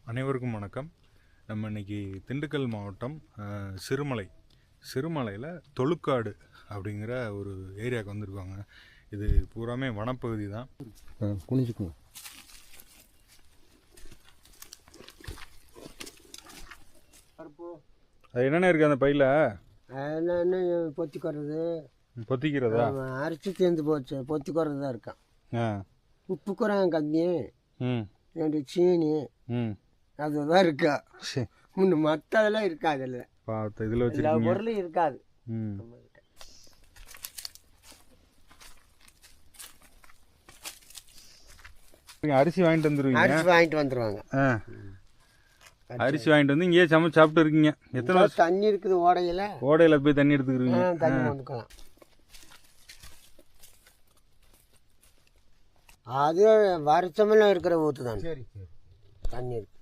அனைவருக்கும் வணக்கம். நம்ம இன்னைக்கு திண்டுக்கல் மாவட்டம் சிறுமலையில் தொழுக்காடு அப்படிங்கிற ஒரு ஏரியாவுக்கு வந்திருக்காங்க. இது பூராமே வனப்பகுதி தான். குனிஞ்சுக்குங்க. அது என்னென்ன இருக்குது அந்த பையில்? என்னென்ன பொத்திக்கிறதா அரிசி தேர்ந்து போச்சு, பொத்திக்கிறது தான் இருக்கான். உப்பு குரம் கம்மி, ரெண்டு சீனி அதுதான் இருக்கா. முன்ன மற்ற அதெல்லாம் இருக்காது. இதில் வச்சு பொருளும் இருக்காது. அரிசி வாங்கிட்டு வந்துருவாங்க. அரிசி வாங்கிட்டு வந்து இங்கேயே சமைச்சு சாப்பிட்டு இருக்கீங்க. எத்தனை தண்ணி இருக்குது ஓடையில் போய் தண்ணி எடுத்துக்கிறீங்க. தண்ணி கொண்டுக்கலாம். அது வருஷமெல்லாம் இருக்கிற ஊற்று தான். தண்ணி இருக்கு.